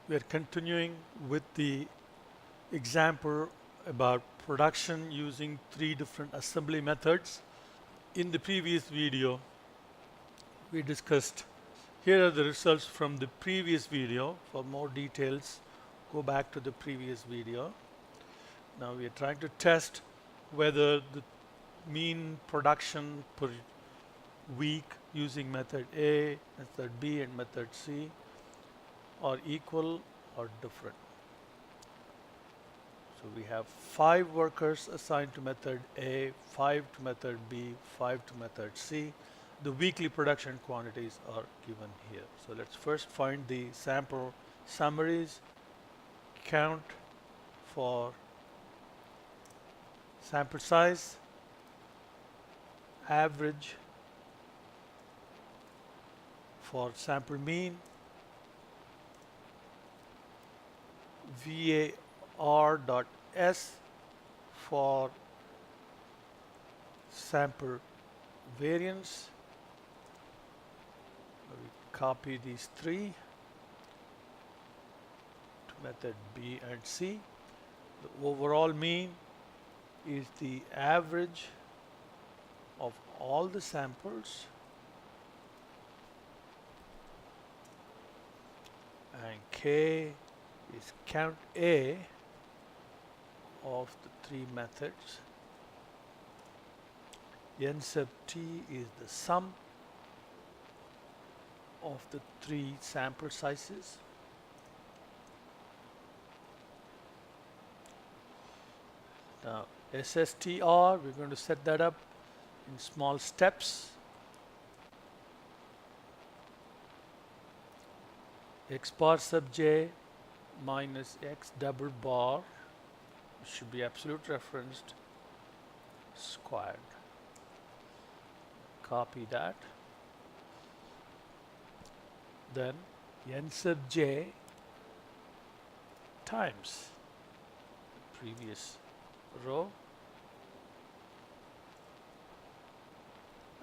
We are continuing with the example about production using 3 different assembly methods. In the previous video, we discussed here are the results from the previous video. For more details, go back to the previous video. Now we are trying to test whether the mean production per week using method A, method B, and method C are equal or different. So we have 5 workers assigned to method A, 5 to method B, 5 to method C. The weekly production quantities are given here. So let's first find the sample summaries, count for sample size, average for sample mean, var.s for sample variance. We copy these 3 to method B and C. The overall mean is the average of all the samples, and K is count A of the 3 methods. N sub T is the sum of the 3 sample sizes. Now SSTR, we're going to set that up in small steps. X bar sub j minus x double bar, which should be absolute referenced, squared. Copy that. Then n sub j times the previous row,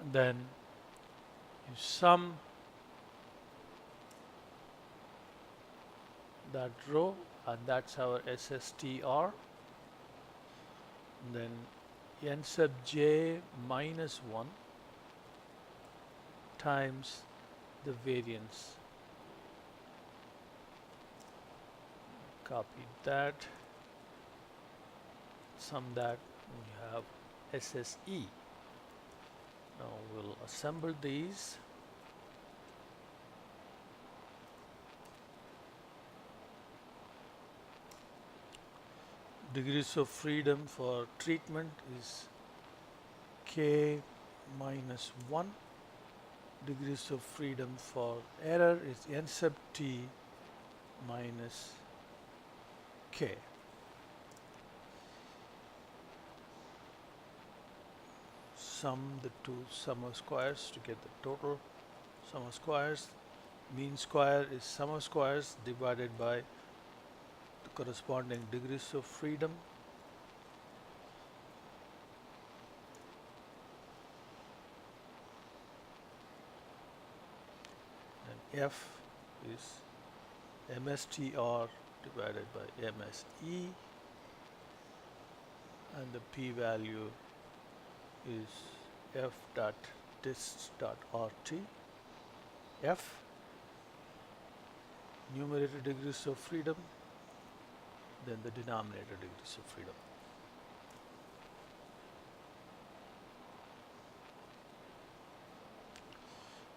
and then you sum that row, and that's our SSTR. And then n sub j minus 1 times the variance. Copy that, sum that, we have SSE. Now we'll assemble these. Degrees of freedom for treatment is K minus 1. Degrees of freedom for error is n sub T minus K. Sum the 2 sum of squares to get the total sum of squares. Mean square is sum of squares divided by the corresponding degrees of freedom. And F is MSTR divided by MSE, and the p-value is f dot dist dot RT. F, numerator degrees of freedom, then the denominator degrees of freedom.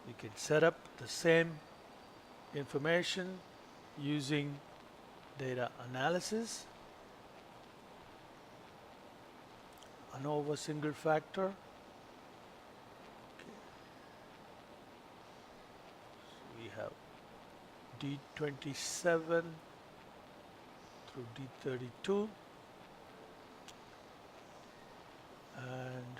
We can set up the same information using data analysis. ANOVA single factor. Okay. So we have D27 through D32, and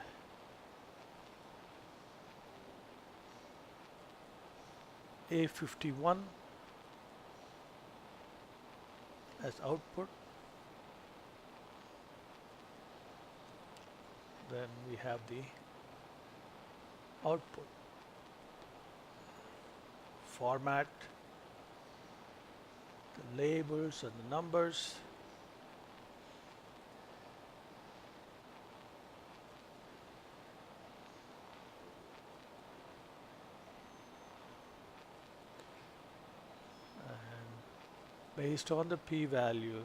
A51 as output. Then we have the output. Format the labels and the numbers. And based on the p-value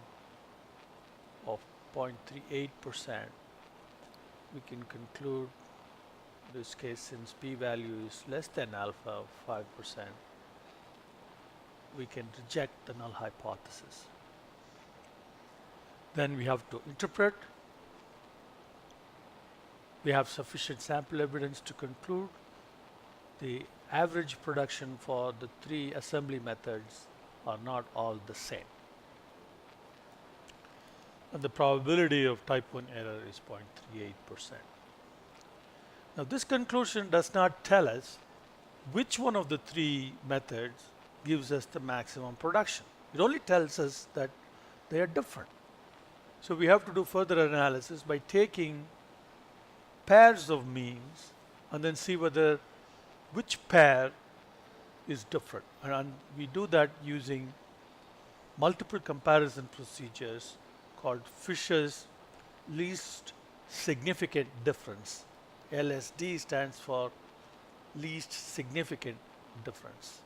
of 0.38%, we can conclude, in this case, since p-value is less than alpha of 5%, we can reject the null hypothesis. Then we have to interpret. We have sufficient sample evidence to conclude the average production for the three assembly methods are not all the same. And the probability of type 1 error is 0.38%. Now this conclusion does not tell us which one of the three methods gives us the maximum production. It only tells us that they are different. So we have to do further analysis by taking pairs of means and then see whether which pair is different. And we do that using multiple comparison procedures called Fisher's least significant difference. LSD stands for least significant difference.